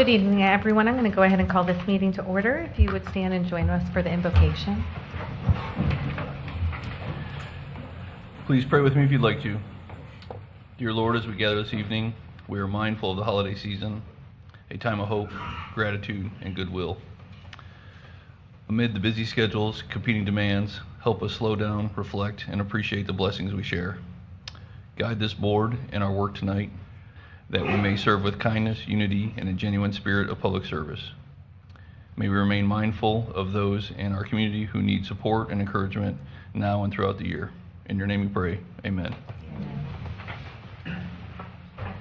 Good evening, everyone. I'm going to go ahead and call this meeting to order. If you would stand and join us for the invocation. Please pray with me if you'd like to. Dear Lord, as we gather this evening, we are mindful of the holiday season, a time of hope, gratitude, and goodwill. Amid the busy schedules, competing demands, help us slow down, reflect, and appreciate the blessings we share. Guide this board and our work tonight, that we may serve with kindness, unity, and a genuine spirit of public service. May we remain mindful of those in our community who need support and encouragement now and throughout the year. In your name we pray, amen.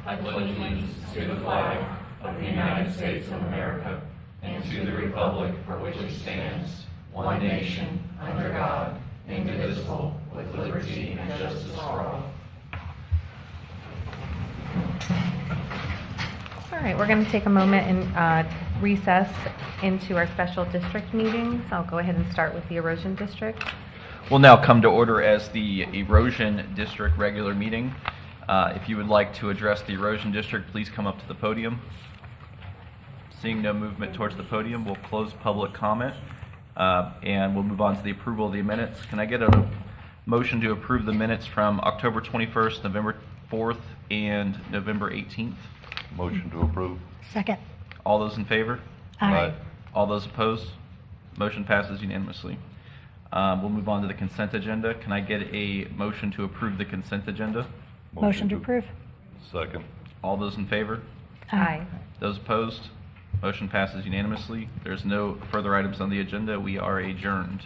I pledge allegiance to the flag of the United States of America and to the republic for which it stands, one nation, under God, indivisible, with liberty and justice for all. All right, we're going to take a moment and recess into our special district meetings. I'll go ahead and start with the erosion district. We'll now come to order as the erosion district regular meeting. If you would like to address the erosion district, please come up to the podium. Seeing no movement towards the podium, we'll close public comment and we'll move on to the approval of the minutes. Can I get a motion to approve the minutes from October 21st, November 4th, and November 18th? Motion to approve. Second. All those in favor? Aye. All those opposed? Motion passes unanimously. We'll move on to the consent agenda. Can I get a motion to approve the consent agenda? Motion to approve. Second. All those in favor? Aye. Those opposed? Motion passes unanimously. There's no further items on the agenda. We are adjourned.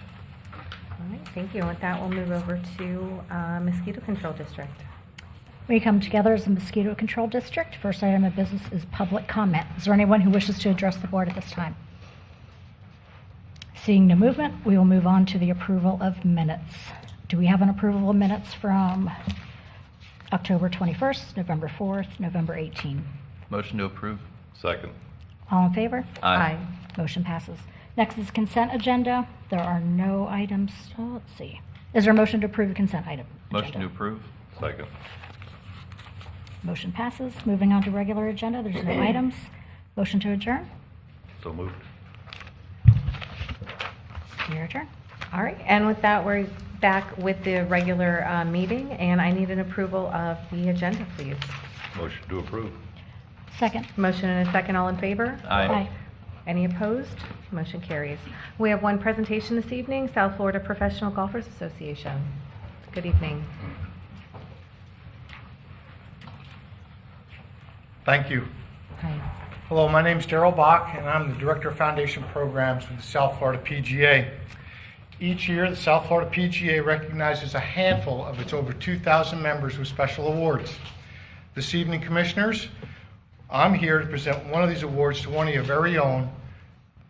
All right, thank you. And with that, we'll move over to mosquito control district. We come together as a mosquito control district. First item of business is public comment. Is there anyone who wishes to address the board at this time? Seeing no movement, we will move on to the approval of minutes. Do we have an approval of minutes from October 21st, November 4th, November 18th? Motion to approve. Second. All in favor? Aye. Motion passes. Next is consent agenda. There are no items. Oh, let's see. Is there a motion to approve the consent item? Motion to agenda? approve. Second. Motion passes. Moving on to regular agenda. There's no items. Motion to adjourn. So moved. Your turn. All right, and with that, we're back with the regular meeting, and I need an approval of the agenda, please. Motion to approve. Second. Motion and a second, all in favor? Aye. Any opposed? Motion carries. We have one presentation this evening, South Florida Professional Golfers Association. Good evening. Thank you. Hi. Hello, my name is Daryl Bach, and I'm the Director of Foundation Programs with the South Florida PGA. Each year, the South Florida PGA recognizes a handful of its over 2,000 members with special awards. This evening, Commissioners, I'm here to present one of these awards to one of your very own,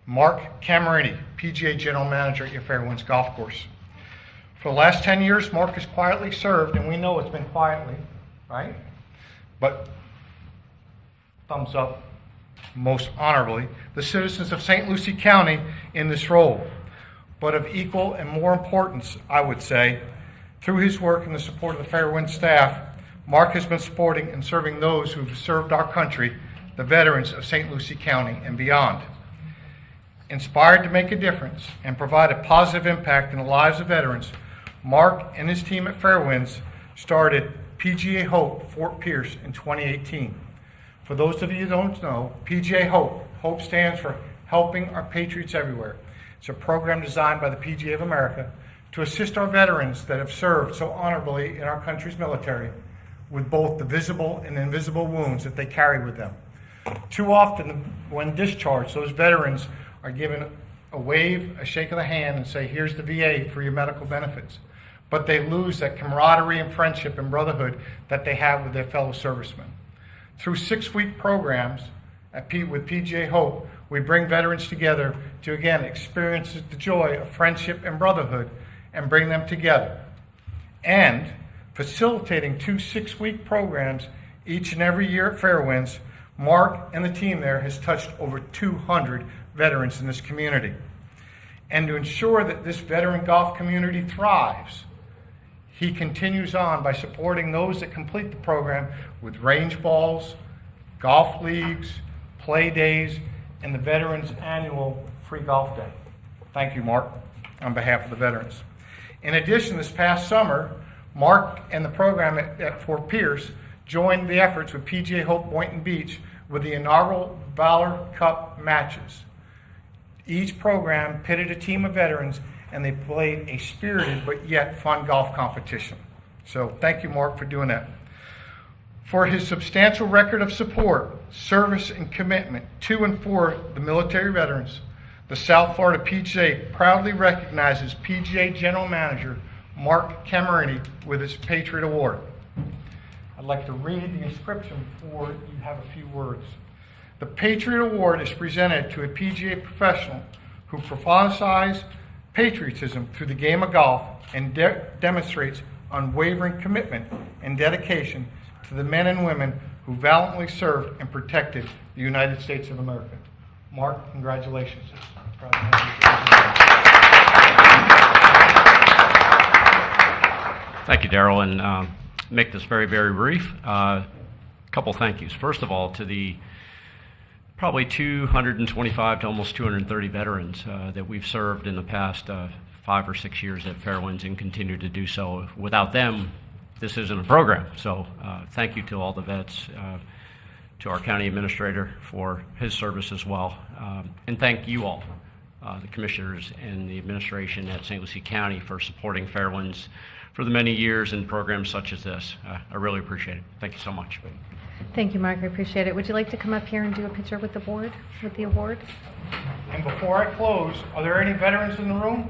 Mark Camerini, PGA General Manager at your Fairwinds Golf Course. For the last 10 years, Mark has quietly served, and we know it's been quietly, right? But thumbs up, most honorably, the citizens of St. Lucie County in this role. But of equal and more importance, I would say, through his work and the support of the Fairwinds staff, Mark has been supporting and serving those who've served our country, the veterans of St. Lucie County and beyond. Inspired to make a difference and provide a positive impact in the lives of veterans, Mark and his team at Fairwinds started PGA Hope Fort Pierce in 2018. For those of you who don't know, PGA Hope stands for Helping Our Patriots Everywhere. It's a program designed by the PGA of America to assist our veterans that have served so honorably in our country's military with both the visible and invisible wounds that they carry with them. Too often, when discharged, those veterans are given a wave, a shake of the hand, and say, here's the VA for your medical benefits. But they lose that camaraderie and friendship and brotherhood that they have with their fellow servicemen. Through 6-week programs with PGA Hope, we bring veterans together to again experience the joy of friendship and brotherhood and bring them together. And facilitating 2 6-week programs each and every year at Fairwinds, Mark and the team there has touched over 200 veterans in this community. And to ensure that this veteran golf community thrives, he continues on by supporting those that complete the program with range balls, golf leagues, play days, and the Veterans Annual Free Golf Day. Thank you, Mark, on behalf of the veterans. In addition, this past summer, Mark and the program at Fort Pierce joined the efforts with PGA Hope Boynton Beach with the inaugural Valor Cup matches. Each program pitted a team of veterans, and they played a spirited but yet fun golf competition. So thank you, Mark, for doing that. For his substantial record of support, service, and commitment to and for the military veterans, the South Florida PGA proudly recognizes PGA General Manager Mark Camerini with his Patriot Award. I'd like to read the inscription before you have a few words. The Patriot Award is presented to a PGA professional who personifies patriotism through the game of golf and demonstrates unwavering commitment and dedication to the men and women who valiantly served and protected the United States of America. Mark, congratulations. Proud to have you. Thank you, Darrell, and make this very, very brief. A couple thank yous. First of all, to the probably 225 to almost 230 veterans that we've served in the past 5 or 6 years at Fairwinds and continue to do so. Without them, this isn't a program. So thank you to all the vets, to our county administrator for his service as well. And thank you all, the commissioners and the administration at St. Lucie County, for supporting Fairwinds for the many years in programs such as this. I really appreciate it. Thank you so much. Thank you, Mark. I appreciate it. Would you like to come up here and do a picture with the board, with the award? And before I close, are there any veterans in the room?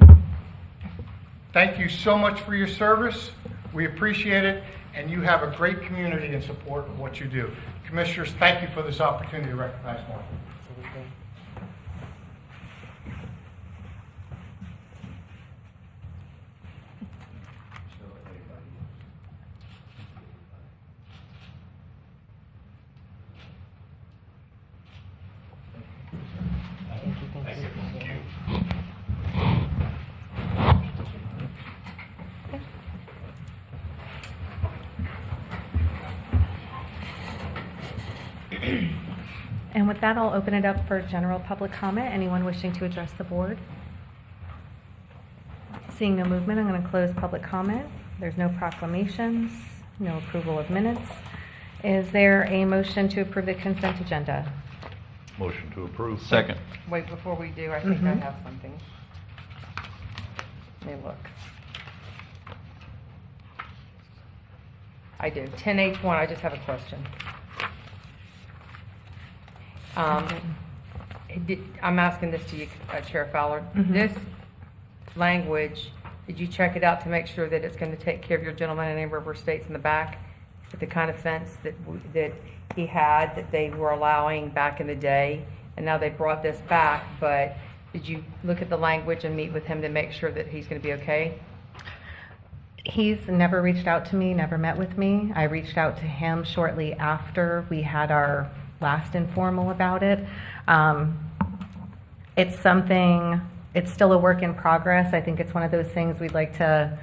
Thank you so much for your service. We appreciate it, and you have a great community in support of what you do. Commissioners, thank you for this opportunity to recognize Mark. And with that, I'll open it up for general public comment. Anyone wishing to address the board? Seeing no movement, I'm going to close public comment. There's no proclamations, no approval of minutes. Is there a motion to approve the consent agenda? Motion to approve. Second. Wait, before we do, I think I have something. Let me look. I do. 10H1, I just have a question. I'm asking this to you, Chair Fowler. This language, did you check it out to make sure that it's going to take care of your gentleman in River States in the back with the kind of fence that he had, that they were allowing back in the day, and now they brought this back, but did you look at the language and meet with him to make sure that he's going to be okay? He's never reached out to me, never met with me. I reached out to him shortly after we had our last informal about it. It's something, it's still a work in progress. I think it's one of those things we'd like to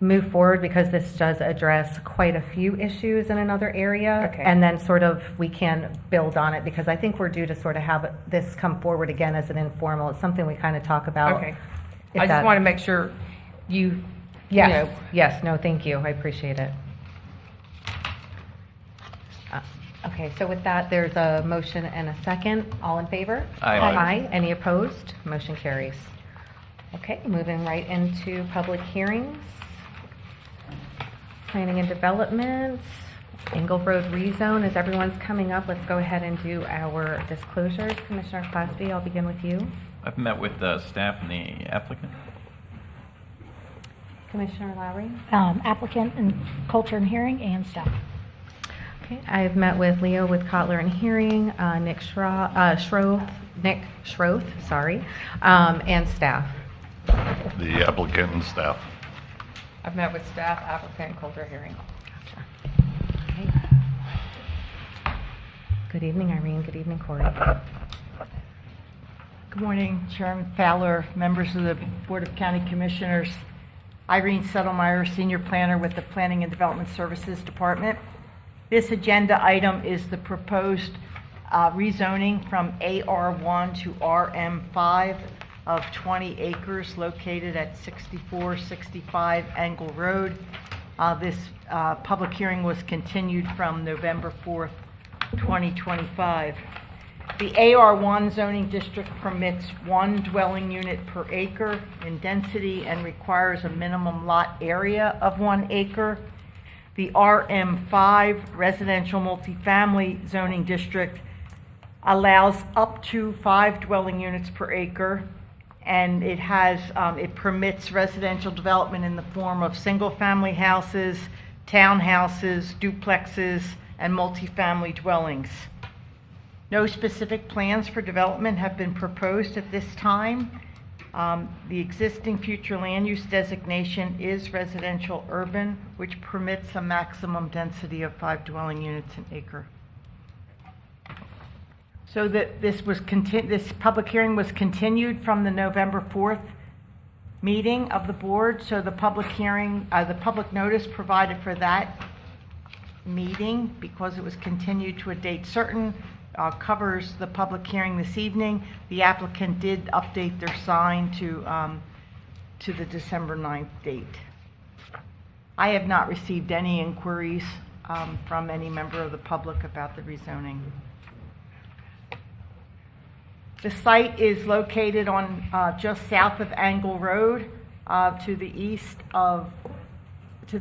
move forward, because this does address quite a few issues in another area. Okay. And then sort of we can build on it, because I think we're due to sort of have this come forward again as an informal. It's something we kind of talk about. Okay. If I just that- want to make sure you Yes, know. yes, no, thank you. I appreciate it. Okay, so with that, there's a motion and a second. All in favor? Aye. Aye. Any opposed? Motion carries. Okay, moving right into public hearings. Planning and Development, Engle Road rezone. As everyone's coming up, let's go ahead and do our disclosures. Commissioner Clasby, I'll begin with you. I've met with staff and the applicant. Commissioner Lowry? Applicant and Culture and Hearing and staff. Okay, I've met with Leo with Kotler and Hearing, Nick Schroth, sorry, and staff. The applicant and staff. I've met with staff, applicant, and Coulter Hearing. Okay. Good evening, Irene. Good evening, Corey. Good morning, Chairman Fowler, members of the Board of County Commissioners. Irene Settlemyer, Senior Planner with the Planning and Development Services Department. This agenda item is the proposed rezoning from AR1 to RM5 of 20 acres located at 6465 Angle Road. This public hearing was continued from November 4th, 2025. The AR1 zoning district permits one dwelling unit per acre in density and requires a minimum lot area of 1 acre. The RM5 residential multifamily zoning district allows up to 5 dwelling units per acre, and it permits residential development in the form of single-family houses, townhouses, duplexes, and multifamily dwellings. No specific plans for development have been proposed at this time. The existing future land use designation is residential urban, which permits a maximum density of 5 dwelling units an acre. So that this public hearing was continued from the November 4th meeting of the board. So the public hearing, the public notice provided for that meeting, because it was continued to a date certain, covers the public hearing this evening. The applicant did update their sign to the December 9th date. I have not received any inquiries from any member of the public about the rezoning. The site is located on just south of Angle Road, to the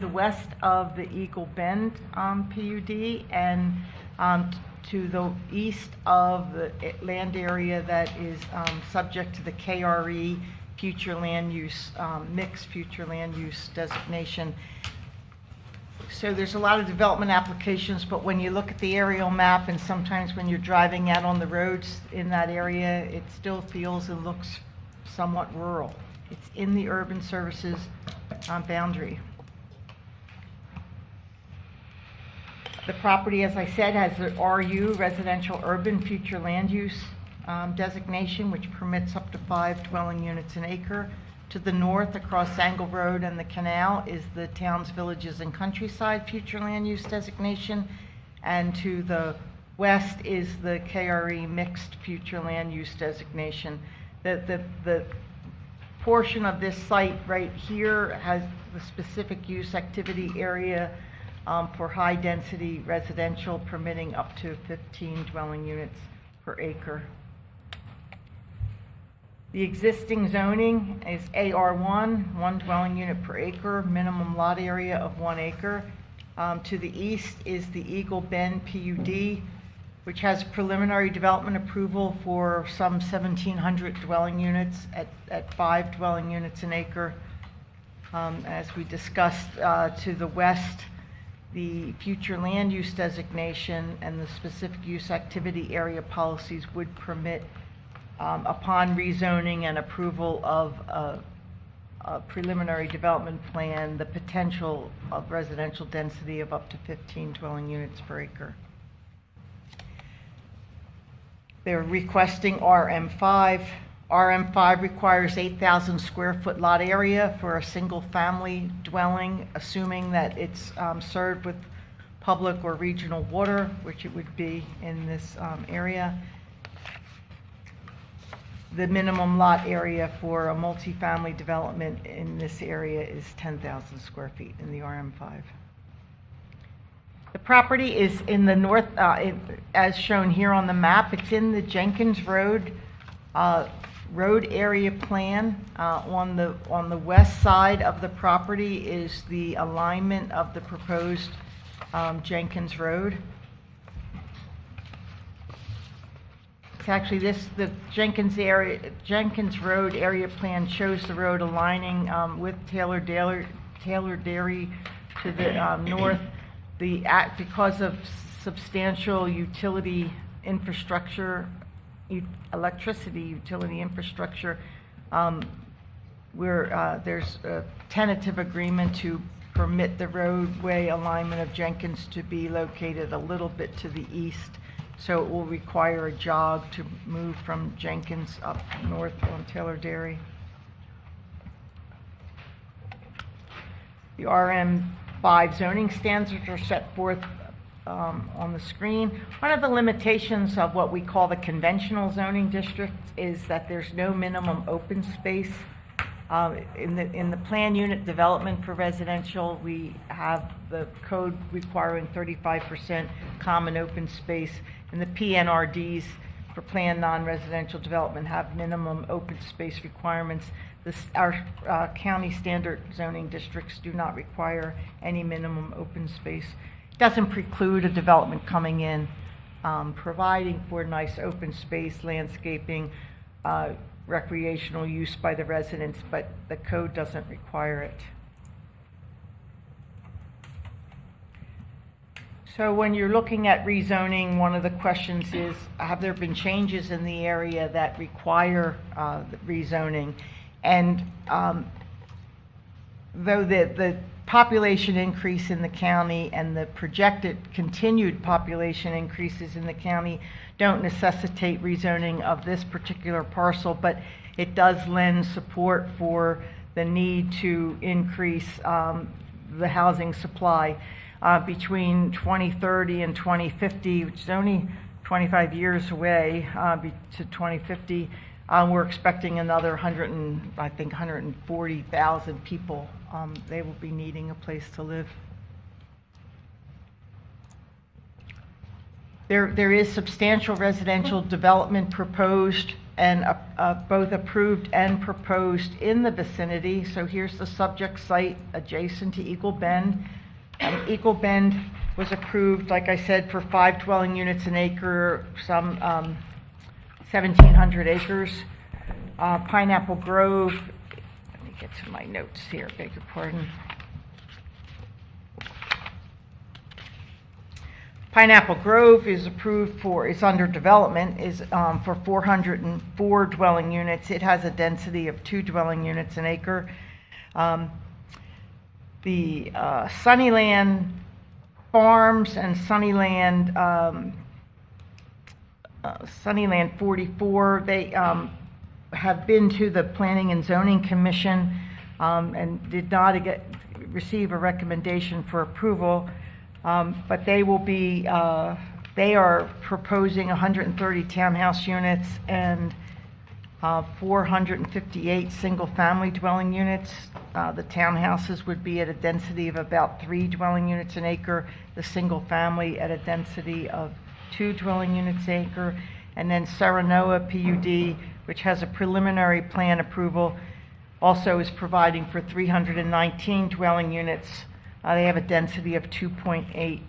west of the Eagle Bend PUD, and to the east of the land area that is subject to the KRE future land use, mixed future land use designation. So there's a lot of development applications, but when you look at the aerial map and sometimes when you're driving out on the roads in that area, it still feels and looks somewhat rural. It's in the urban services boundary. The property, as I said, has the RU, residential urban future land use designation, which permits up to 5 dwelling units an acre. To the north, across Angle Road and the canal, is the towns, villages, and countryside future land use designation. And to the west is the KRE mixed future land use designation. The portion of this site right here has the specific use activity area for high-density residential, permitting up to 15 dwelling units per acre. The existing zoning is AR1, 1 dwelling unit per acre, minimum lot area of 1 acre. To the east is the Eagle Bend PUD, which has preliminary development approval for some 1,700 dwelling units at 5 dwelling units an acre. As we discussed, to the west, the future land use designation and the specific use activity area policies would permit, upon rezoning and approval of a preliminary development plan, the potential of residential density of up to 15 dwelling units per acre. They're requesting RM5. RM5 requires 8,000 square foot lot area for a single family dwelling, assuming that it's served with public or regional water, which it would be in this area. The minimum lot area for a multifamily development in this area is 10,000 square feet in the RM5. The property is in the north, as shown here on the map. It's in the Jenkins Road road area plan. On the west side of the property is the alignment of the proposed Jenkins Road. It's actually the Jenkins Road area plan shows the road aligning with Taylor Dairy to the north. Because of substantial utility infrastructure, electricity utility infrastructure, there's a tentative agreement to permit the roadway alignment of Jenkins to be located a little bit to the east. So it will require a jog to move from Jenkins up north on Taylor Dairy. The RM5 zoning standards are set forth on the screen. One of the limitations of what we call the conventional zoning district is that there's no minimum open space. In the plan unit development for residential, we have the code requiring 35% common open space, and the PNRDs for planned non-residential development have minimum open space requirements. Our county standard zoning districts do not require any minimum open space. It doesn't preclude a development coming in, providing for nice open space, landscaping, recreational use by the residents, but the code doesn't require it. So when you're looking at rezoning, one of the questions is, have there been changes in the area that require the rezoning? And though the population increase in the county and the projected continued population increases in the county don't necessitate rezoning of this particular parcel, but it does lend support for the need to increase the housing supply. Between 2030 and 2050, which is only 25 years away, to 2050, we're expecting another 140,000 people. They will be needing a place to live. There is substantial residential development proposed and both approved and proposed in the vicinity. So here's the subject site adjacent to Eagle Bend. Eagle Bend was approved, like I said, for 5 dwelling units an acre, some 1,700 acres. Pineapple Grove, let me get to my notes here, beg your pardon. Pineapple Grove is approved for, is under development, is for 404 dwelling units. It has a density of 2 dwelling units an acre. The Sunnyland Farms and Sunnyland 44, they have been to the Planning and Zoning Commission and did not receive a recommendation for approval, but they will be, they are proposing 130 townhouse units and 458 single-family dwelling units. The townhouses would be at a density of about 3 dwelling units an acre, the single-family at a density of 2 dwelling units an acre, and then Serenoa PUD, which has a preliminary plan approval, also is providing for 319 dwelling units. They have a density of 2.8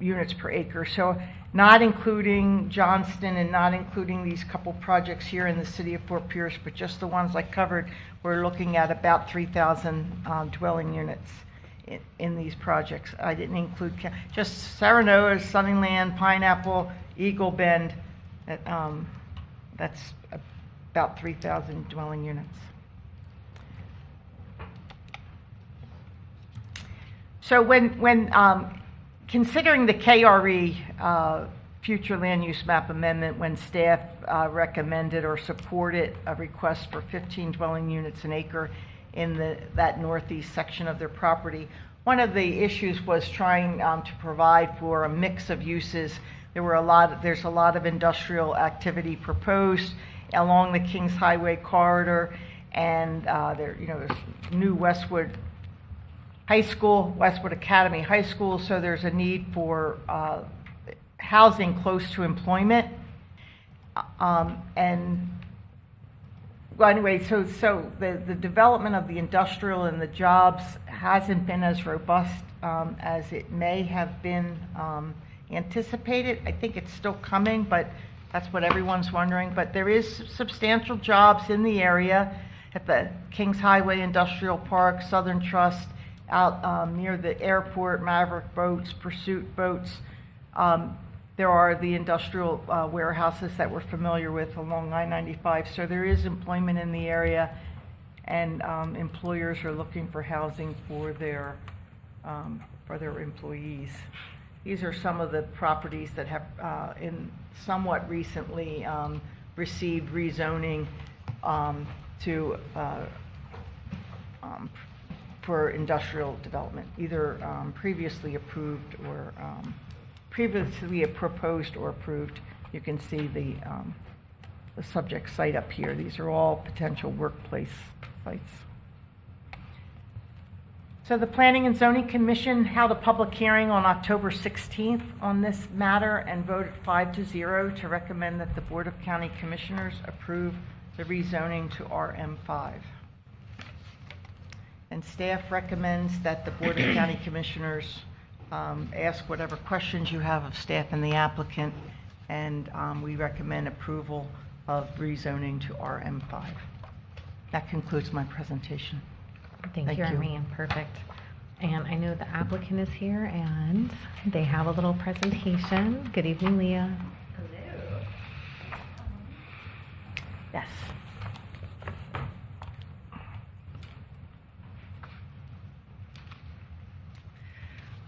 units per acre. So not including Johnston and not including these couple projects here in the city of Fort Pierce, but just the ones I covered, we're looking at about 3,000 dwelling units in these projects. I didn't include just Serenoa, Sunnyland, Pineapple, Eagle Bend. That's about 3,000 dwelling units. So when considering the KRE future land use map amendment, when staff recommended or supported a request for 15 dwelling units an acre in that northeast section of their property, one of the issues was trying to provide for a mix of uses. There's a lot of industrial activity proposed along the Kings Highway corridor, and there's new Westwood High School, Westwood Academy High School, so there's a need for housing close to employment. So the development of the industrial and the jobs hasn't been as robust as it may have been anticipated. I think it's still coming, but that's what everyone's wondering. But there is substantial jobs in the area at the Kings Highway Industrial Park, Southern Trust, out near the airport, Maverick Boats, Pursuit Boats. There are the industrial warehouses that we're familiar with along I-95. So there is employment in the area, and employers are looking for housing for their employees. These are some of the properties that have, somewhat recently, received rezoning for industrial development, either previously approved or previously proposed or approved. You can see the subject site up here. These are all potential workplace sites. So the Planning and Zoning Commission held a public hearing on October 16th on this matter and voted 5-0 to recommend that the Board of County Commissioners approve the rezoning to RM5. And staff recommends that the Board of County Commissioners ask whatever questions you have of staff and the applicant, and we recommend approval of rezoning to RM5. That concludes my presentation. Thank Thank you, you. Irene. Perfect. And I know the applicant is here, and they have a little presentation. Good evening, Leah. Yes.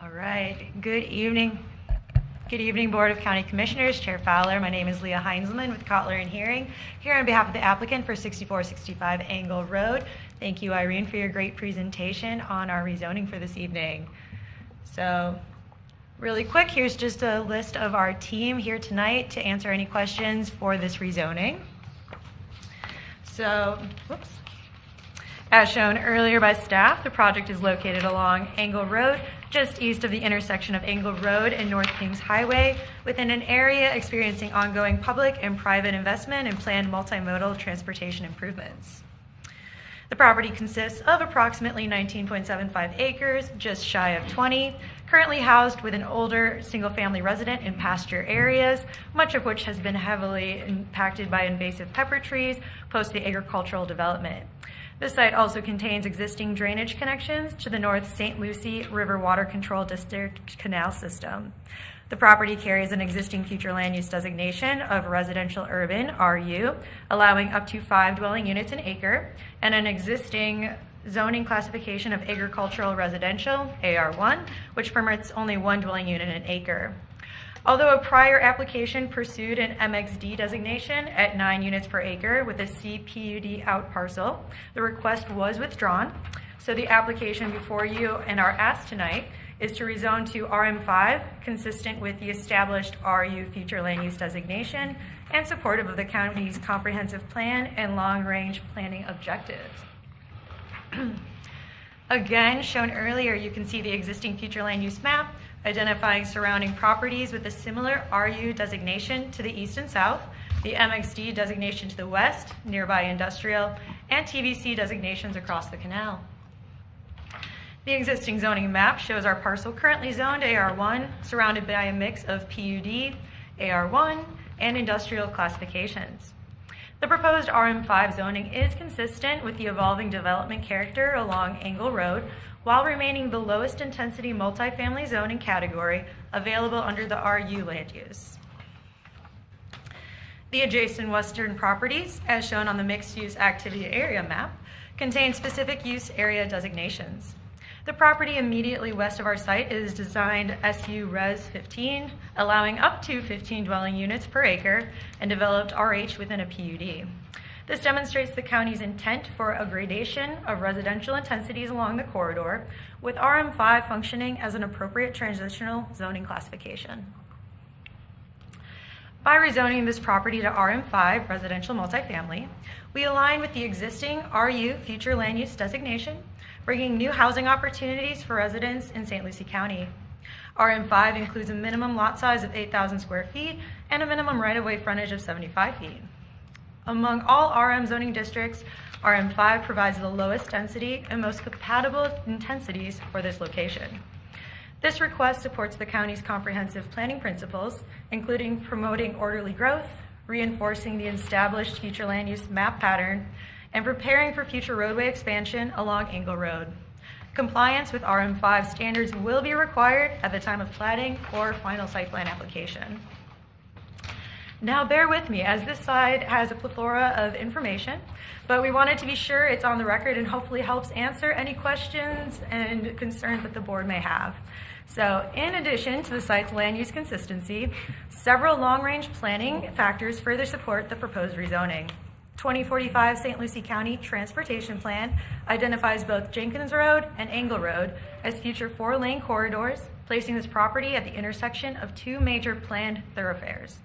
All right. Good evening. Good evening, Board of County Commissioners, Chair Fowler. My name is Leah Heinzelman with Kotler and Hearing, here on behalf of the applicant for 6465 Angle Road. Thank you, Irene, for your great presentation on our rezoning for this evening. So, really quick, here's just a list of our team here tonight to answer any questions for this rezoning. So, whoops. As shown earlier by staff, the project is located along Angle Road, just east of the intersection of Angle Road and North Kings Highway, within an area experiencing ongoing public and private investment and planned multimodal transportation improvements. The property consists of approximately 19.75 acres, just shy of 20, currently housed with an older single-family resident in pasture areas, much of which has been heavily impacted by invasive pepper trees post the agricultural development. This site also contains existing drainage connections to the North St. Lucie River Water Control District Canal System. The property carries an existing future land use designation of residential urban, RU, allowing up to 5 dwelling units an acre, and an existing zoning classification of agricultural residential, AR1, which permits only 1 dwelling unit an acre. Although a prior application pursued an MXD designation at 9 units per acre with a CPUD out parcel, the request was withdrawn. So the application before you and our ask tonight is to rezone to RM5, consistent with the established RU future land use designation and supportive of the county's comprehensive plan and long-range planning objectives. Again, shown earlier, you can see the existing future land use map, identifying surrounding properties with a similar RU designation to the east and south, the MXD designation to the west, nearby industrial, and TVC designations across the canal. The existing zoning map shows our parcel currently zoned AR1, surrounded by a mix of PUD, AR1, and industrial classifications. The proposed RM5 zoning is consistent with the evolving development character along Angle Road, while remaining the lowest intensity multifamily zoning category available under the RU land use. The adjacent western properties, as shown on the mixed-use activity area map, contain specific use area designations. The property immediately west of our site is designed SU Res 15, allowing up to 15 dwelling units per acre, and developed RH within a PUD. This demonstrates the county's intent for a gradation of residential intensities along the corridor, with RM5 functioning as an appropriate transitional zoning classification. By rezoning this property to RM5, residential multifamily, we align with the existing RU future land use designation, bringing new housing opportunities for residents in St. Lucie County. RM5 includes a minimum lot size of 8,000 square feet and a minimum right-of-way frontage of 75 feet. Among all RM zoning districts, RM5 provides the lowest density and most compatible intensities for this location. This request supports the county's comprehensive planning principles, including promoting orderly growth, reinforcing the established future land use map pattern, and preparing for future roadway expansion along Angle Road. Compliance with RM5 standards will be required at the time of platting or final site plan application. Now bear with me, as this slide has a plethora of information, but we wanted to be sure it's on the record and hopefully helps answer any questions and concerns that the board may have. So in addition to the site's land use consistency, several long-range planning factors further support the proposed rezoning. 2045 St. Lucie County Transportation Plan identifies both Jenkins Road and Angle Road as future 4-lane corridors, placing this property at the intersection of 2 major planned thoroughfares.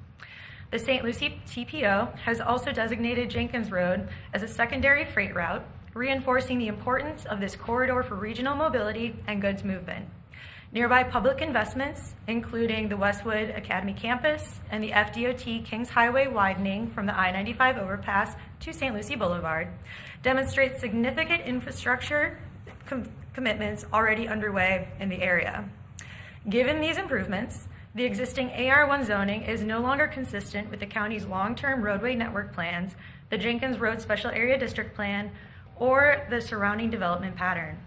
The St. Lucie TPO has also designated Jenkins Road as a secondary freight route, reinforcing the importance of this corridor for regional mobility and goods movement. Nearby public investments, including the Westwood Academy campus and the FDOT Kings Highway widening from the I-95 overpass to St. Lucie Boulevard, demonstrate significant infrastructure commitments already underway in the area. Given these improvements, the existing AR1 zoning is no longer consistent with the county's long-term roadway network plans, the Jenkins Road Special Area District Plan, or the surrounding development pattern.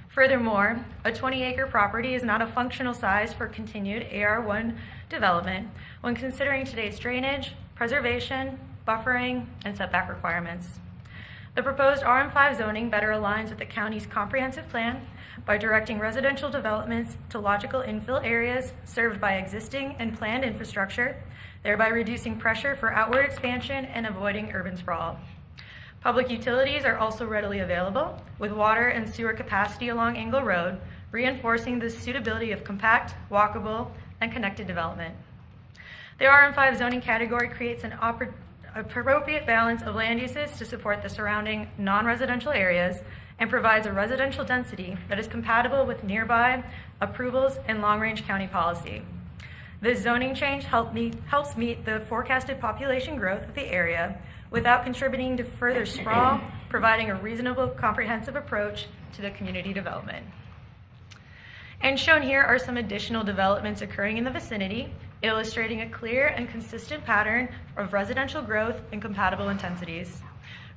Furthermore, a 20-acre property is not a functional size for continued AR1 development when considering today's drainage, preservation, buffering, and setback requirements. The proposed RM5 zoning better aligns with the county's comprehensive plan by directing residential developments to logical infill areas served by existing and planned infrastructure, thereby reducing pressure for outward expansion and avoiding urban sprawl. Public utilities are also readily available, with water and sewer capacity along Angle Road, reinforcing the suitability of compact, walkable, and connected development. The RM5 zoning category creates an appropriate balance of land uses to support the surrounding non-residential areas and provides a residential density that is compatible with nearby approvals and long-range county policy. This zoning change helps meet the forecasted population growth of the area without contributing to further sprawl, providing a reasonable, comprehensive approach to the community development. And shown here are some additional developments occurring in the vicinity, illustrating a clear and consistent pattern of residential growth and compatible intensities.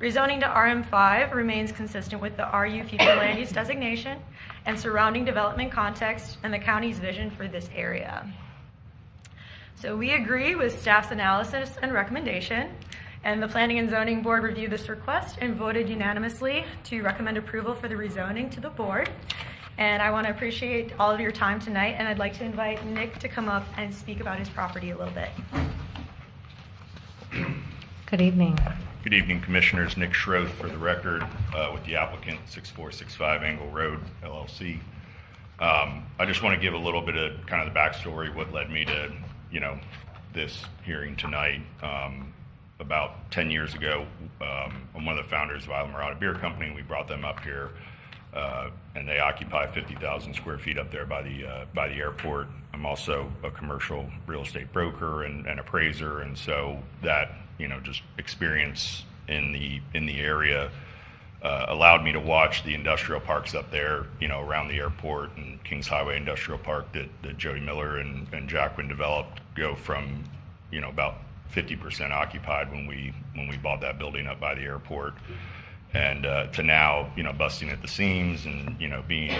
Rezoning to RM5 remains consistent with the RU future land use designation and surrounding development context and the county's vision for this area. So we agree with staff's analysis and recommendation, and the Planning and Zoning Board reviewed this request and voted unanimously to recommend approval for the rezoning to the board. And I want to appreciate all of your time tonight, and I'd like to invite Nick to come up and speak about his property a little bit. Good evening. Good evening, Commissioners. Nick Schroth for the record with the applicant, 6465 Angle Road, LLC. I just want to give a little bit of kind of the backstory, what led me to, this hearing tonight. About 10 years ago, I'm one of the founders of Islamorada Beer Company. We brought them up here, and they occupy 50,000 square feet up there by the airport. I'm also a commercial real estate broker and appraiser, and so that just experience in the area allowed me to watch the industrial parks up there, around the airport and Kings Highway Industrial Park that Jody Miller and Jacqueline developed go from about 50% occupied when we bought that building up by the airport, and to now busting at the seams and being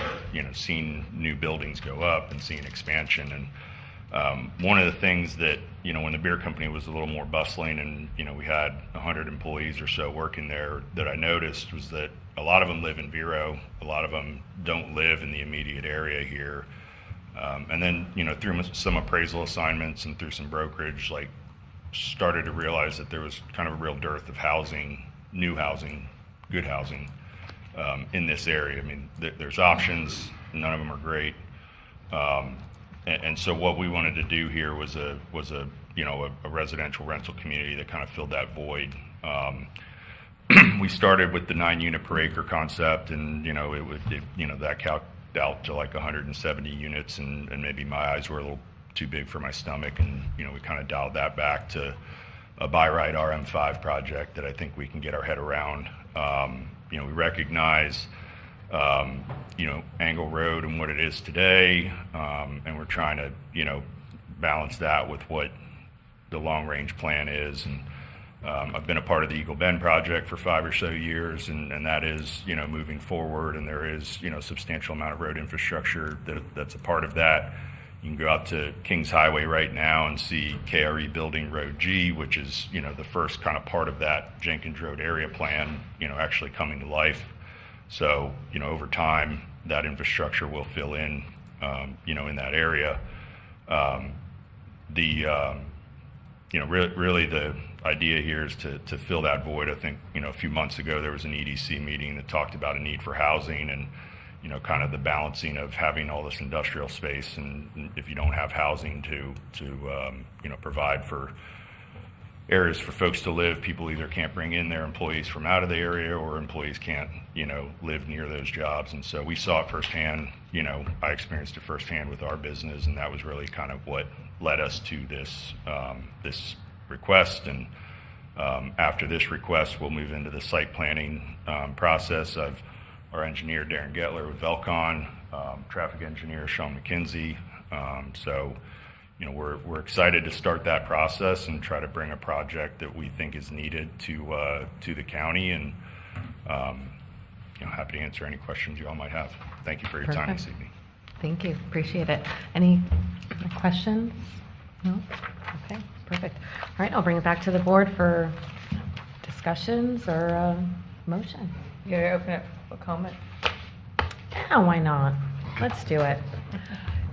seeing new buildings go up and seeing expansion. And one of the things that when the beer company was a little more bustling and we had 100 employees or so working there, that I noticed was that a lot of them live in Vero, a lot of them don't live in the immediate area here, and then through some appraisal assignments and through some brokerage, started to realize that there was kind of a real dearth of housing, new housing, good housing in this area. I mean, there's options, none of them are great, and so what we wanted to do here was a residential rental community that kind of filled that void. We started with the 9 unit per acre concept, and that calculated out to like 170 units, and maybe my eyes were a little too big for my stomach, and we kind of dialed that back to a by right RM5 project that I think we can get our head around. We recognize Angle Road and what it is today, and we're trying to balance that with what the long range plan is. And I've been a part of the Eagle Bend project for 5 or so years, and that is moving forward, and there is substantial amount of road infrastructure that's a part of that. You can go out to Kings Highway right now and see KRE building Road G, which is the first kind of part of that Jenkins Road area plan actually coming to life. So over time that infrastructure will fill in in that area. Really idea here is to fill that void. I think, a few months ago, there was an EDC meeting that talked about a need for housing and, kind of the balancing of having all this industrial space, and if you don't have housing to provide for areas for folks to live, people either can't bring in their employees from out of the area, or employees can't, live near those jobs. And so we saw it firsthand. I experienced it firsthand with our business, and that was really kind of what led us to this request. And after this request, we'll move into the site planning process of our engineer Darren Getler with Velcon, traffic engineer Sean McKenzie. We're excited to start that process and try to bring a project that we think is needed to the county, and happy to answer any questions you all might have. Thank you for your time this Perfect. evening. Thank you, appreciate it. Any questions? No? Okay, perfect. All right, I'll bring it back to the board for discussions or motion. You gonna open up a comment? Yeah, why not? Let's do it.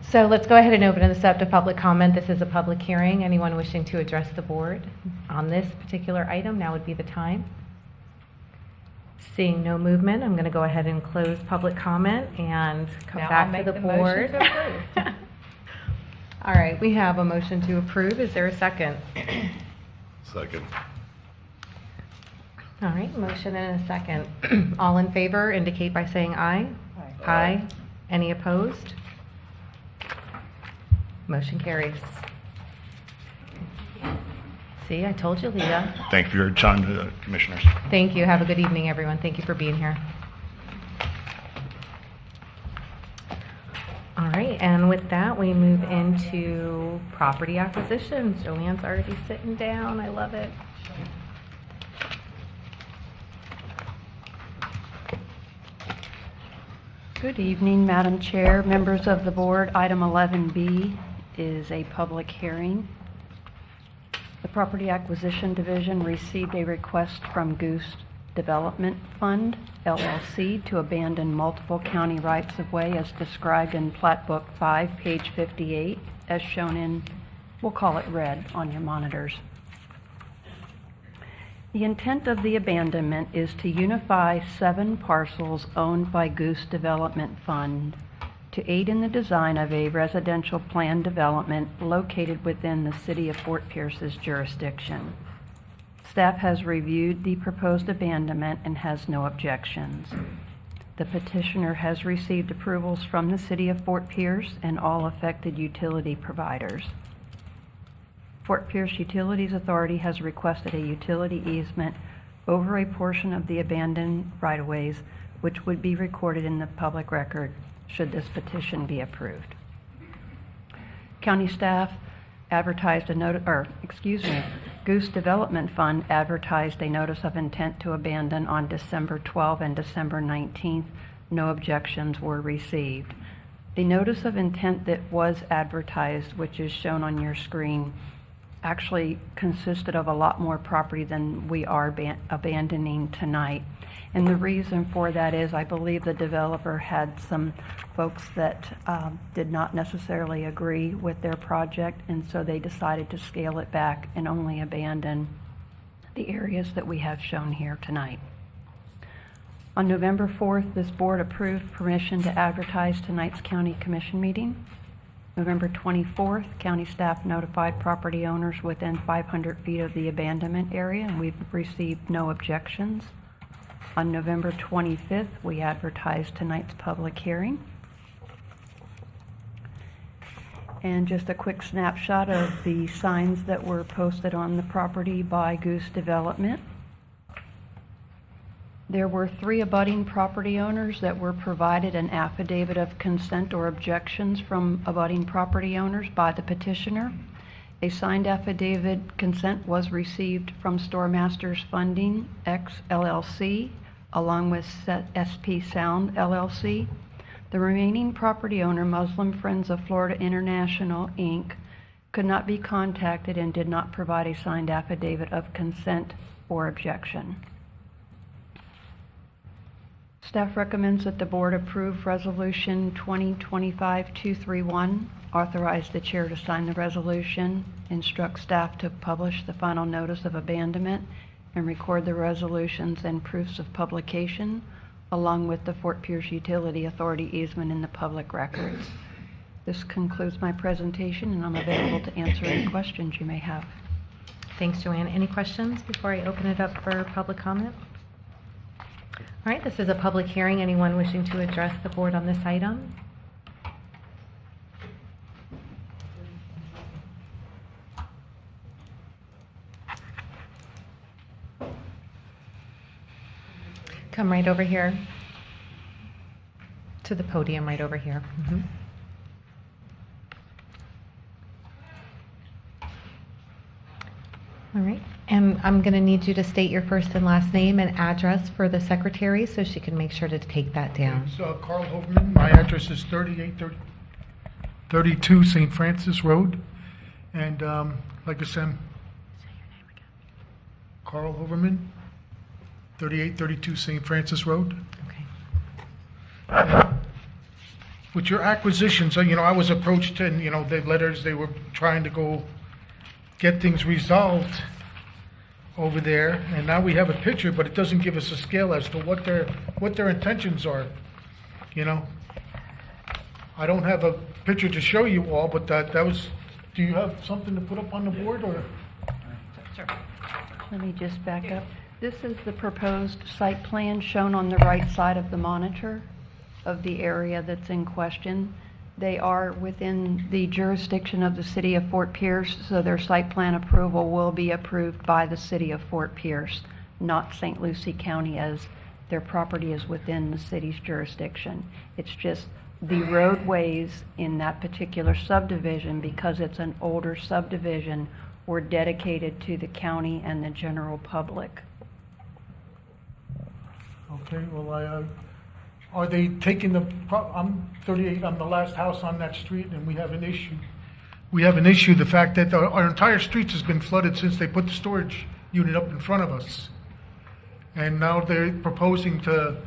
So let's go ahead and open this up to public comment. This is a public hearing. Anyone wishing to address the board on this particular item, now would be the time. Seeing no movement, I'm going to go ahead and close public comment and come Now I'll back make to the the motion board. to approve. All right, we have a motion to approve. Is there a second? Second. All right, motion and a second. All in favor indicate by saying aye. Aye. Any opposed? Motion carries. See, I told you, Leah. Thank you for your time, commissioners. Thank you. Have a good evening, everyone. Thank you for being here. All right, and with that, we move into property acquisitions. Joanne's already sitting down. I love it. Good evening, Madam Chair, members of the board. Item 11B is a public hearing. The Property Acquisition Division received a request from Goose Development Fund, LLC, to abandon multiple county rights-of-way as described in Plat Book 5, page 58, as shown in, we'll call it red on your monitors. The intent of the abandonment is to unify 7 parcels owned by Goose Development Fund to aid in the design of a residential planned development located within the City of Fort Pierce's jurisdiction. Staff has reviewed the proposed abandonment and has no objections. The petitioner has received approvals from the City of Fort Pierce and all affected utility providers. Fort Pierce Utilities Authority has requested a utility easement over a portion of the abandoned right-of-ways, which would be recorded in the public record should this petition be approved. County staff advertised Goose Development Fund advertised a notice of intent to abandon on December 12 and December 19th. No objections were received. The notice of intent that was advertised, which is shown on your screen, actually consisted of a lot more property than we are abandoning tonight. And the reason for that is I believe the developer had some folks that did not necessarily agree with their project, and so they decided to scale it back and only abandon the areas that we have shown here tonight. On November 4th, this board approved permission to advertise tonight's county commission meeting. November 24th, county staff notified property owners within 500 feet of the abandonment area, and we've received no objections. On November 25th, we advertised tonight's public hearing. And just a quick snapshot of the signs that were posted on the property by Goose Development. There were 3 abutting property owners that were provided an affidavit of consent or objections from abutting property owners by the petitioner. A signed affidavit consent was received from Store Masters Funding X LLC, along with SP Sound LLC. The remaining property owner, Muslim Friends of Florida International, Inc., could not be contacted and did not provide a signed affidavit of consent or objection. Staff recommends that the board approve Resolution 2025-231, authorize the chair to sign the resolution, instruct staff to publish the final notice of abandonment, and record the resolutions and proofs of publication, along with the Fort Pierce Utility Authority easement in the public records. This concludes my presentation, and I'm available to answer any questions you may have. Thanks, Joanne. Any questions before I open it up for public comment? All right, this is a public hearing. Anyone wishing to address the board on this item? Come right over here to the podium right over here. All right, and I'm going to need you to state your first and last name and address for the secretary so she can make sure to take that down. So Carl Hoverman, my address is 3832 St. Francis Road. And like I said, Carl Hoverman, 3832 St. Francis Road. Okay. With your acquisitions, I was approached and, the letters, they were trying to go get things resolved over there, and now we have a picture, but it doesn't give us a scale as to what their intentions are. I don't have a picture to show you all, but that was. Do you have something to put up on the board, or? Let me just back up. This is the proposed site plan shown on the right side of the monitor of the area that's in question. They are within the jurisdiction of the city of Fort Pierce, so their site plan approval will be approved by the city of Fort Pierce, not St. Lucie County, as their property is within the city's jurisdiction. It's just the roadways in that particular subdivision, because it's an older subdivision, were dedicated to the county and the general public. Okay, well, are they taking I'm 38, I'm the last house on that street, and we have an issue. We have an issue, the fact that our entire streets has been flooded since they put the storage unit up in front of us. And now they're proposing to,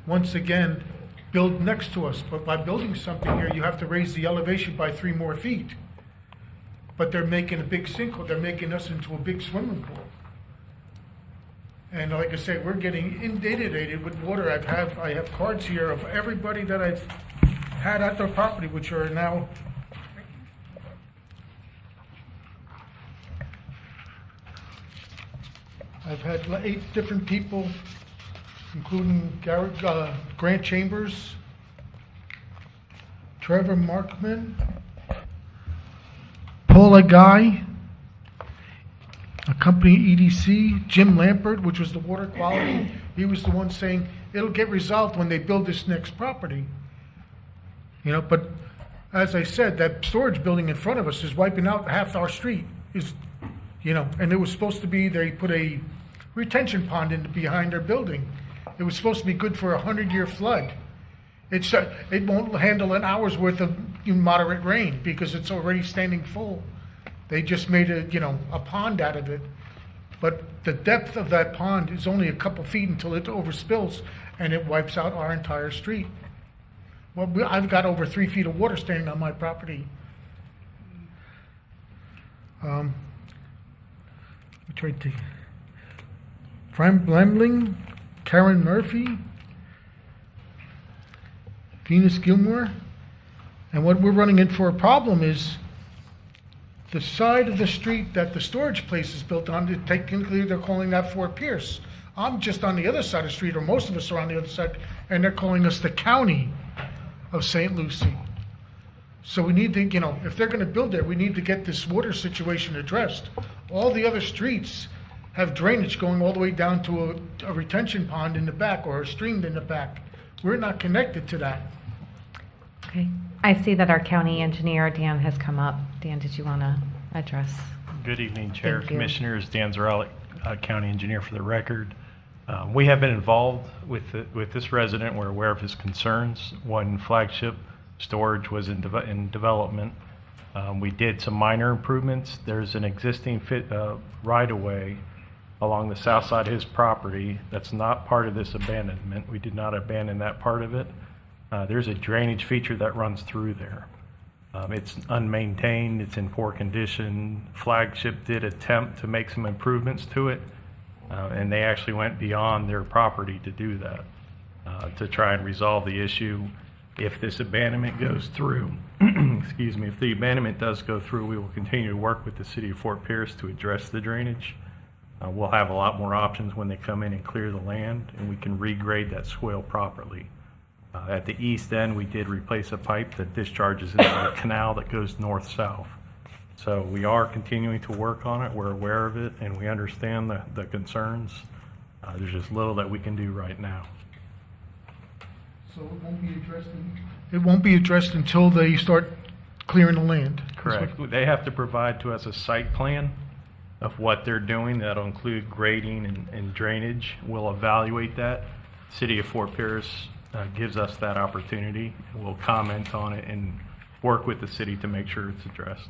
once again, build next to us. But by building something here, you have to raise the elevation by 3 more feet. But they're making a big sinkhole, they're making us into a big swimming pool. And like I said, we're getting inundated with water. I have cards here of everybody that I've had at their property, which are now. I've had 8 different people, including Grant Chambers, Trevor Markman, Paula Guy, a company EDC, Jim Lampert, which was the water quality. He was the one saying it'll get resolved when they build this next property. But as I said, that storage building in front of us is wiping out half our street. And it was supposed to be, they put a retention pond in behind their building. It was supposed to be good for a 100-year flood. It won't handle an hour's worth of moderate rain because it's already standing full. They just made a pond out of it. But the depth of that pond is only a couple feet until it overspills, and it wipes out our entire street. Well, I've got over 3 feet of water standing on my property. Frank Blemling, Karen Murphy, Venus Gilmore. And what we're running into for a problem is the side of the street that the storage place is built on. Technically, they're calling that Fort Pierce. I'm just on the other side of the street, or most of us are on the other side, and they're calling us the county of St. Lucie. So we need to, if they're going to build there, we need to get this water situation addressed. All the other streets have drainage going all the way down to a retention pond in the back, or a stream in the back. We're not connected to that. Okay. I see that our county engineer, Dan, has come up. Dan, did you want to address? Good evening, Chair, Thank you. Commissioners. Dan Zaralik, County Engineer for the record. We have been involved with this resident. We're aware of his concerns. One flagship storage was in development. We did some minor improvements. There's an existing right-of-way along the south side of his property that's not part of this abandonment. We did not abandon that part of it. There's a drainage feature that runs through there. It's unmaintained, it's in poor condition. Flagship did attempt to make some improvements to it, and they actually went beyond their property to do that, to try and resolve the issue. If this abandonment goes through, excuse me, if the abandonment does go through, we will continue to work with the city of Fort Pierce to address the drainage. We'll have a lot more options when they come in and clear the land, and we can regrade that swale properly. At the east end, we did replace a pipe that discharges into a canal that goes north-south. So we are continuing to work on it. We're aware of it, and we understand the concerns. There's just little that we can do right now. So it won't be addressed? It won't be addressed until they start clearing the land? Correct. They have to provide to us a site plan of what they're doing. That'll include grading and drainage. We'll evaluate that. City of Fort Pierce gives us that opportunity. We'll comment on it and work with the city to make sure it's addressed.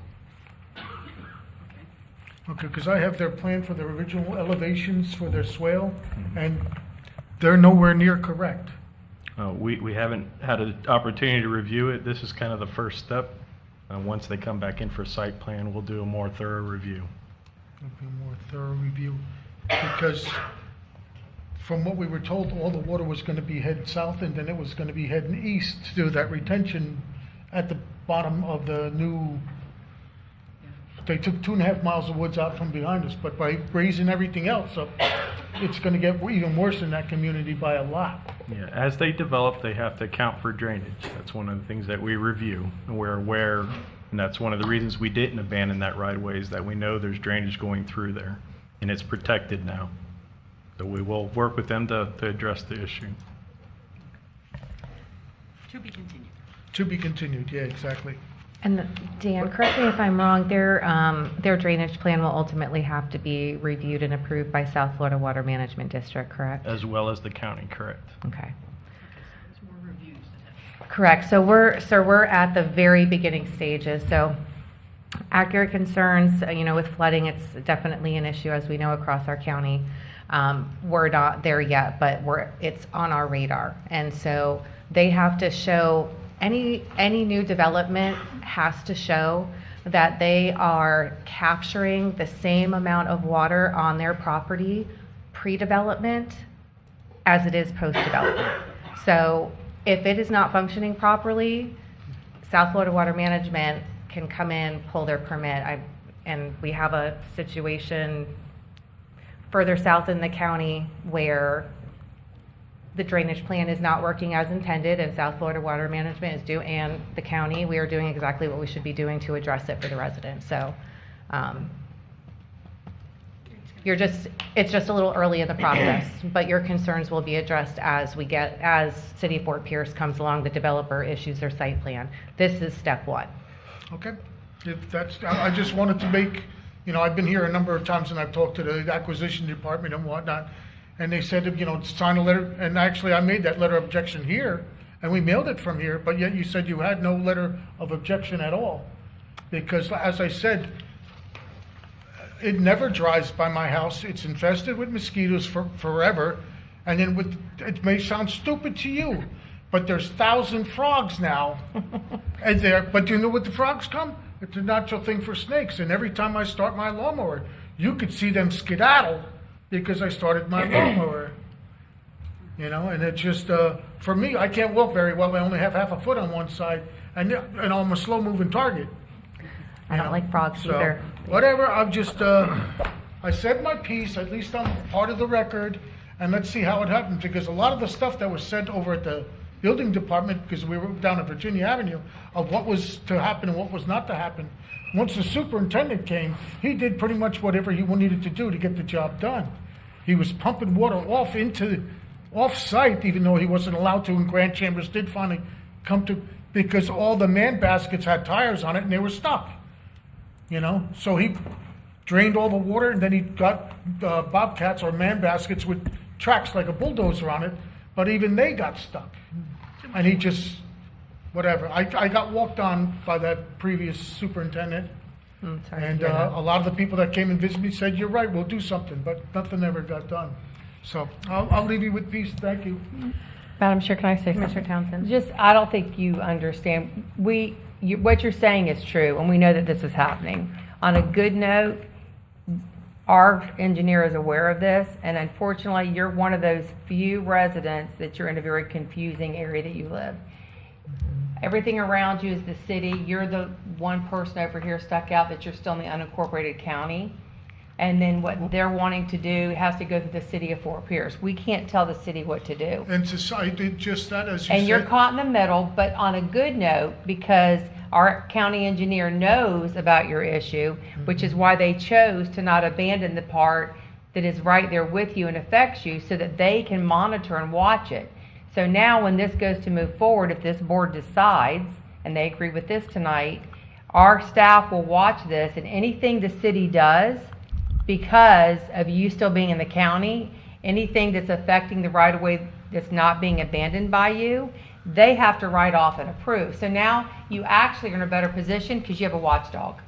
Okay, because I have their plan for their original elevations for their swale, and they're nowhere near correct. We haven't had an opportunity to review it. This is kind of the first step. Once they come back in for site plan, we'll do a more thorough review. A more thorough review, because from what we were told, all the water was going to be heading south, and then it was going to be heading east to that retention at the bottom of the new. They took 2.5 miles of woods out from behind us, but by raising everything else up, it's going to get even worse in that community by a lot. Yeah, as they develop, they have to account for drainage. That's one of the things that we review, and we're aware, and that's one of the reasons we didn't abandon that right of way, is that we know there's drainage going through there, and it's protected now. So we will work with them to address the issue. To be continued. To be continued, yeah, exactly. And Dan, correct me if I'm wrong, their drainage plan will ultimately have to be reviewed and approved by South Florida Water Management District, correct? As well as the county, correct. Okay. Correct. So we're at the very beginning stages. So accurate concerns, with flooding, it's definitely an issue, as we know, across our county. We're not there yet, but it's on our radar. And so they have to show, any new development has to show that they are capturing the same amount of water on their property pre-development as it is post-development. So if it is not functioning properly, South Florida Water Management can come in, pull their permit. And we have a situation further south in the county where the drainage plan is not working as intended, and South Florida Water Management is and the county, we are doing exactly what we should be doing to address it for the residents. So it's just a little early in the process, but your concerns will be addressed as City of Fort Pierce comes along, the developer issues their site plan. This is step one. Okay. I just wanted to make, I've been here a number of times, and I've talked to the acquisition department and whatnot, and they said, sign a letter, and actually I made that letter of objection here, and we mailed it from here, but yet you said you had no letter of objection at all. Because, as I said, it never dries by my house. It's infested with mosquitoes forever, and then it may sound stupid to you, but there's 1,000 frogs now, and but do you know what the frogs come? It's a natural thing for snakes, and every time I start my lawnmower, you could see them skedaddle because I started my lawnmower. And it's just, for me, I can't walk very well. I only have half a foot on one side, and I'm a slow-moving target. I don't like frogs either. Whatever, I'm just, I said my piece, at least I'm part of the record, and let's see how it happens, because a lot of the stuff that was sent over at the building department, because we were down at Virginia Avenue, of what was to happen and what was not to happen. Once the superintendent came, he did pretty much whatever he needed to do to get the job done. He was pumping water off-site, even though he wasn't allowed to, and Grand Chambers did finally come to, because all the man baskets had tires on it and they were stuck. So he drained all the water, and then he got bobcats or man baskets with tracks like a bulldozer on it, but even they got stuck. And he just, whatever. I got walked on by that previous superintendent, Sorry to And hear that. a lot of the people that came and visited me said, you're right, we'll do something, but nothing ever got done. So I'll leave you with peace. Thank you. Madam Chair, can I say something? Commissioner Townsend? Just, I don't think you understand. What you're saying is true, and we know that this is happening. On a good note, our engineer is aware of this, and unfortunately, you're one of those few residents that you're in a very confusing area that you live. Everything around you is the city. You're the one person over here stuck out that you're still in the unincorporated county. And then what they're wanting to do has to go through the city of Fort Pierce. We can't tell the city what to do. And society did just that, as you And you're said. caught in the middle, but on a good note, because our county engineer knows about your issue, which is why they chose to not abandon the part that is right there with you and affects you, so that they can monitor and watch it. So now when this goes to move forward, if this board decides, and they agree with this tonight, our staff will watch this, and anything the city does, because of you still being in the county, anything that's affecting the right-of-way that's not being abandoned by you, they have to write off and approve. So now you actually are in a better position because you have a watchdog.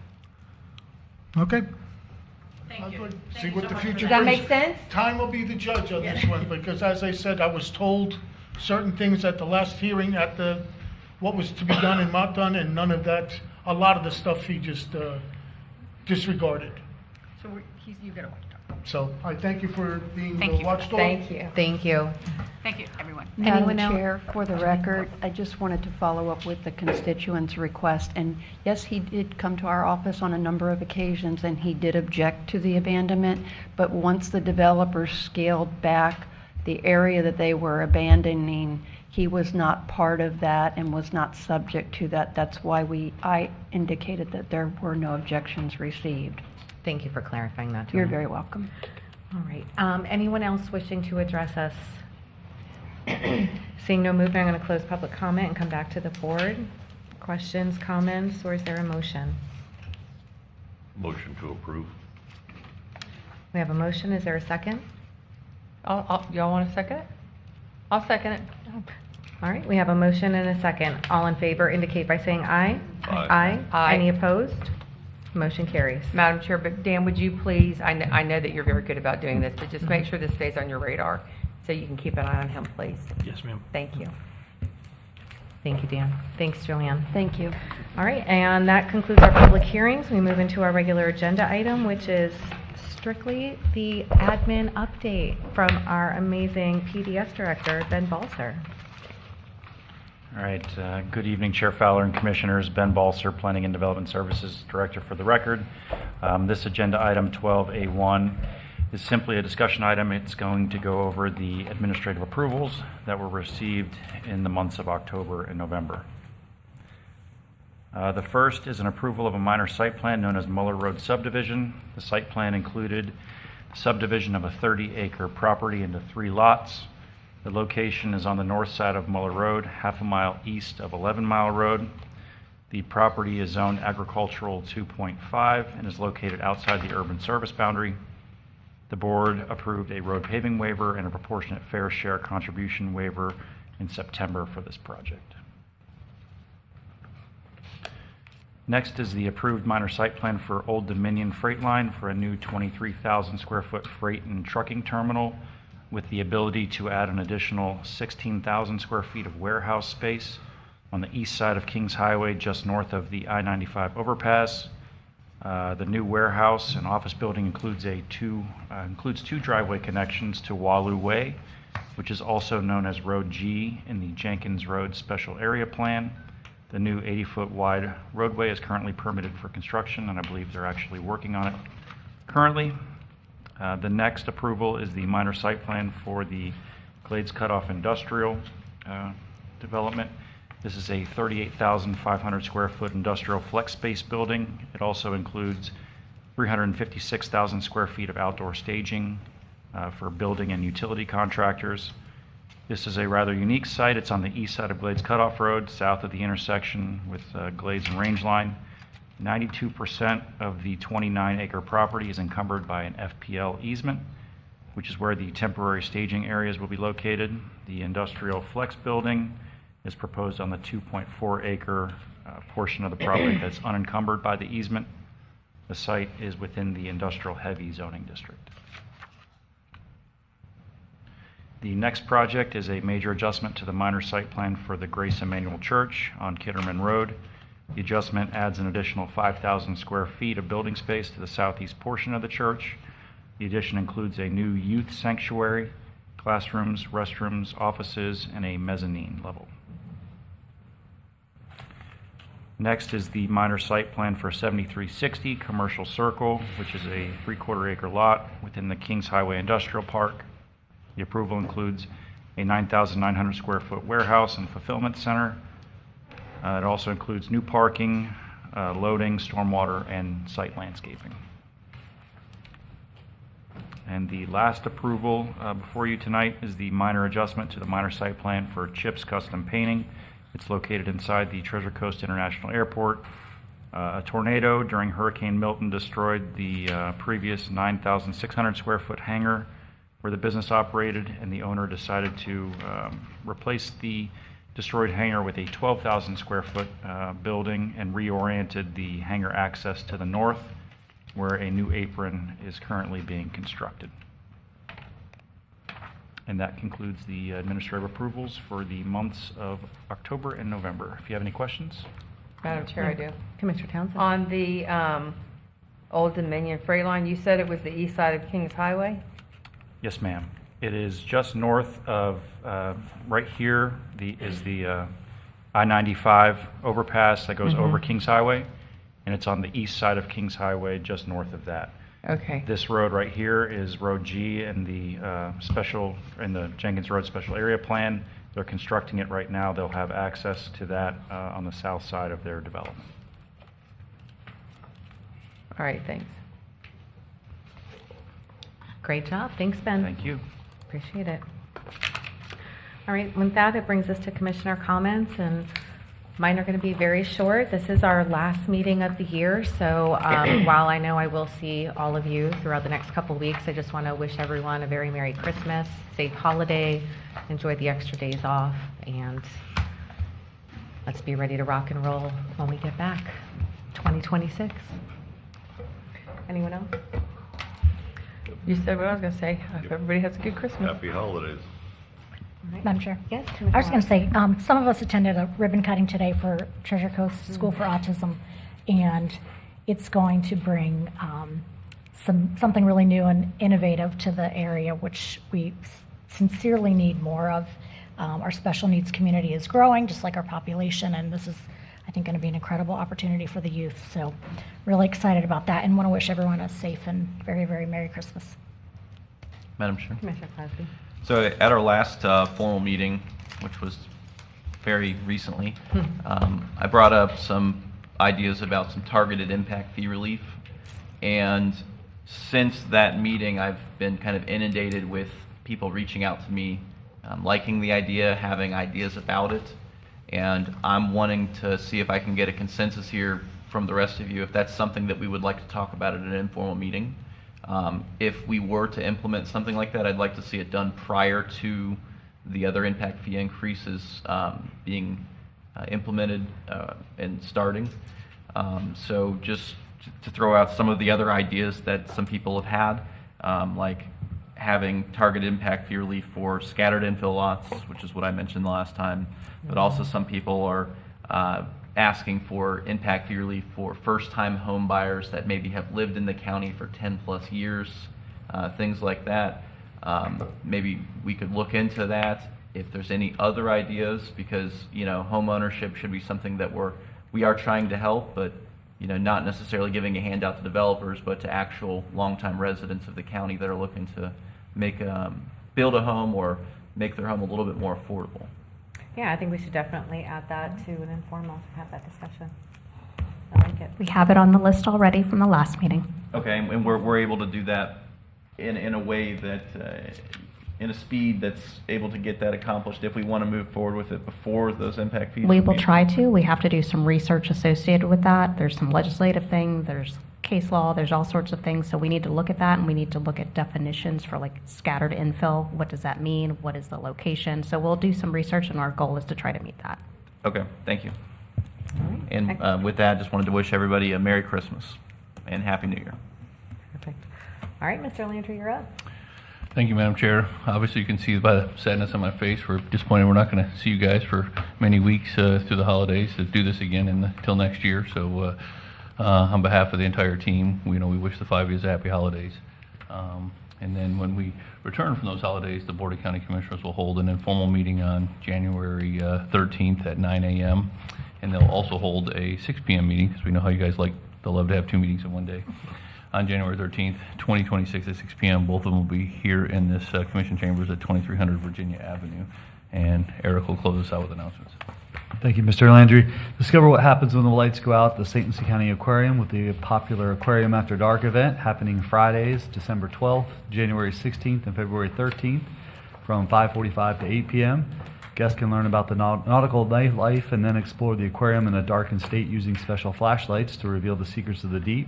Okay. Thank you. See what the future Does that brings. make sense? Time will be the judge of this one, because as I said, I was told certain things at the last hearing, at the, what was to be done and not done, and none of that, a lot of the stuff he just disregarded. So you get a watchdog. So I thank you for being Thank the you. watchdog. Thank you. Thank you. Thank you, everyone. Anyone Madam else? Chair, for the record, I just wanted to follow up with the constituent's request. And yes, he did come to our office on a number of occasions, and he did object to the abandonment. But once the developers scaled back the area that they were abandoning, he was not part of that and was not subject to that. That's why I indicated that there were no objections received. Thank you for clarifying that. You're Joanne. very welcome. All right. Anyone else wishing to address us? Seeing no movement, I'm going to close public comment and come back to the board. Questions, comments, or is there a motion? Motion to approve. We have a motion. Is there a second? Y'all want to second it? I'll second it. All right. We have a motion and a second. All in favor indicate by saying aye. Aye. Aye. Any opposed? Motion carries. Madam Chair, but Dan, would you please, I know that you're very good about doing this, but just make sure this stays on your radar so you can keep an eye on him, please. Yes, ma'am. Thank you. Thank you, Dan. Thanks, Joanne. Thank you. All right, and that concludes our public hearings. We move into our regular agenda item, which is strictly the admin update from our amazing PDS director, Ben Balser. All right, good evening, Chair Fowler and Commissioners. Ben Balser, Planning and Development Services Director for the record. This agenda item 12A1 is simply a discussion item. It's going to go over the administrative approvals that were received in the months of October and November. The first is an approval of a minor site plan known as Muller Road subdivision. The site plan included the subdivision of a 30-acre property into 3 lots. The location is on the north side of Muller Road, half a mile east of 11 Mile Road. The property is zoned agricultural 2.5 and is located outside the urban service boundary. The board approved a road paving waiver and a proportionate fair share contribution waiver in September for this project. Next is the approved minor site plan for Old Dominion Freight Line for a new 23,000 square foot freight and trucking terminal with the ability to add an additional 16,000 square feet of warehouse space on the east side of Kings Highway, just north of the I-95 overpass. The new warehouse and office building includes two driveway connections to Waloo Way, which is also known as Road G in the Jenkins Road Special Area Plan. The new 80-foot wide roadway is currently permitted for construction, and I believe they're actually working on it currently. The next approval is the minor site plan for the Glades Cutoff Industrial development. This is a 38,500 square foot industrial flex space building. It also includes 356,000 square feet of outdoor staging for building and utility contractors. This is a rather unique site. It's on the east side of Glades Cutoff Road, south of the intersection with Glades and Range Line. 92% of the 29-acre property is encumbered by an FPL easement, which is where the temporary staging areas will be located. The industrial flex building is proposed on the 2.4-acre portion of the property that's unencumbered by the easement. The site is within the industrial heavy zoning district. The next project is a major adjustment to the minor site plan for the Grace Emmanuel Church on Kitterman Road. The adjustment adds an additional 5,000 square feet of building space to the southeast portion of the church. The addition includes a new youth sanctuary, classrooms, restrooms, offices, and a mezzanine level. Next is the minor site plan for 7360 Commercial Circle, which is a 3/4 acre lot within the Kings Highway Industrial Park. The approval includes a 9,900 square foot warehouse and fulfillment center. It also includes new parking, loading, stormwater, and site landscaping. And the last approval before you tonight is the minor adjustment to the minor site plan for Chips Custom Painting. It's located inside the Treasure Coast International Airport. A tornado during Hurricane Milton destroyed the previous 9,600 square foot hangar where the business operated, and the owner decided to replace the destroyed hangar with a 12,000 square foot building and reoriented the hangar access to the north, where a new apron is currently being constructed. And that concludes the administrative approvals for the months of October and November. If you have any questions? Madam Chair, I do. Commissioner Townsend? On the Old Dominion Freight Line, you said it was the east side of Kings Highway? Yes, ma'am. It is just north of, right here, is the I-95 overpass that goes over Kings Highway, and it's on the east side of Kings Highway, just north of that. Okay. This road right here is Road G in the Jenkins Road Special Area Plan. They're constructing it right now. They'll have access to that on the south side of their development. All right, thanks. Great job. Thanks, Ben. Thank you. Appreciate it. All right, with that, it brings us to commissioner comments, and mine are going to be very short. This is our last meeting of the year, so while I know I will see all of you throughout the next couple weeks, I just want to wish everyone a very Merry Christmas, safe holiday, enjoy the extra days off, and let's be ready to rock and roll when we get back, 2026. Anyone else? You said what I was going to say. I hope everybody has a good Christmas. Happy holidays. Madam Chair? Yes, I was going to say, some of us attended a ribbon cutting today for Treasure Coast School for Autism, and it's going to bring something really new and innovative to the area, which we sincerely need more of. Our special needs community is growing, just like our population, and this is, I think, going to be an incredible opportunity for the youth. So really excited about that, and want to wish everyone a safe and very, very Merry Christmas. Madam Chair. Commissioner Cosby. So at our last formal meeting, which was very recently, I brought up some ideas about some targeted impact fee relief. And since that meeting, I've been kind of inundated with people reaching out to me, liking the idea, having ideas about it. And I'm wanting to see if I can get a consensus here from the rest of you, if that's something that we would like to talk about at an informal meeting. If we were to implement something like that, I'd like to see it done prior to the other impact fee increases being implemented and starting. So just to throw out some of the other ideas that some people have had, like having targeted impact fee relief for scattered infill lots, which is what I mentioned the last time, but also some people are asking for impact fee relief for first-time home buyers that maybe have lived in the county for 10 plus years, things like that. Maybe we could look into that if there's any other ideas, because home ownership should be something that we are trying to help, but not necessarily giving a handout to developers, but to actual longtime residents of the county that are looking to build a home or make their home a little bit more affordable. Yeah, I think we should definitely add that to an informal, have that discussion. I like it. We have it on the list already from the last meeting. Okay, and we're able to do that in a way that, in a speed that's able to get that accomplished if we want to move forward with it before those impact fees? We will try to. We have to do some research associated with that. There's some legislative things, there's case law, there's all sorts of things. So we need to look at that, and we need to look at definitions for like scattered infill. What does that mean? What is the location? So we'll do some research, and our goal is to try to meet that. Okay, thank you. And with that, just wanted to wish everybody a Merry Christmas. and Happy New Year. Perfect. All right, Mr. Landry, you're up. Thank you, Madam Chair. Obviously, you can see by the sadness on my face, we're disappointed we're not going to see you guys for many weeks through the holidays to do this again until next year. So on behalf of the entire team, we wish the 5 years a happy holidays. And then when we return from those holidays, the Board of County Commissioners will hold an informal meeting on January 13th at 9 a.m. And they'll also hold a 6 p.m. meeting, because we know how you guys love to have 2 meetings in one day. On January 13th, 2026 at 6 p.m. Both of them will be here in this Commission Chambers at 2300 Virginia Avenue. And Eric will close us out with announcements. Thank you, Mr. Landry. Discover what happens when the lights go out at the St. Lucie County Aquarium with the popular Aquarium After Dark event happening Fridays, December 12th, January 16th, and February 13th from 5:45 to 8 p.m. Guests can learn about the nautical life and then explore the aquarium in a darkened state using special flashlights to reveal the secrets of the deep.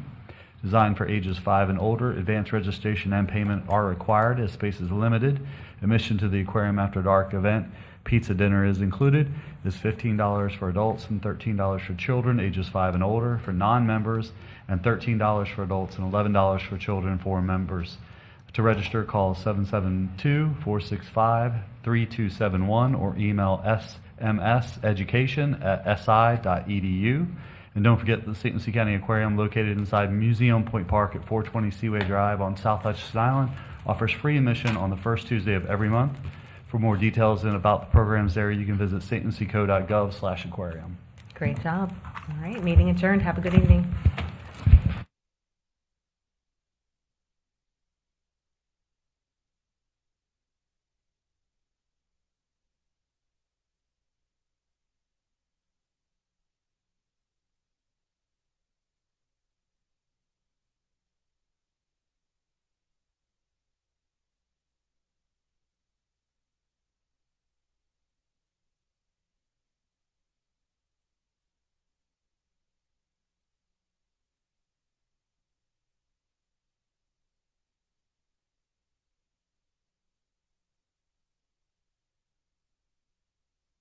Designed for ages 5 and older, advanced registration and payment are required as space is limited. Admission to the Aquarium After Dark event, pizza dinner is included, is $15 for adults and $13 for children ages 5 and older for non-members, and $13 for adults and $11 for children for members. To register, call 772-465-3271 or email smseducation@si.edu. And don't forget the St. Lucie County Aquarium, located inside Museum Point Park at 420 Seaway Drive on South Hutchinson Island, offers free admission on the first Tuesday of every month. For more details and about the programs there, you can visit stlucieco.gov/aquarium. Great job. All right, meeting adjourned. Have a good evening.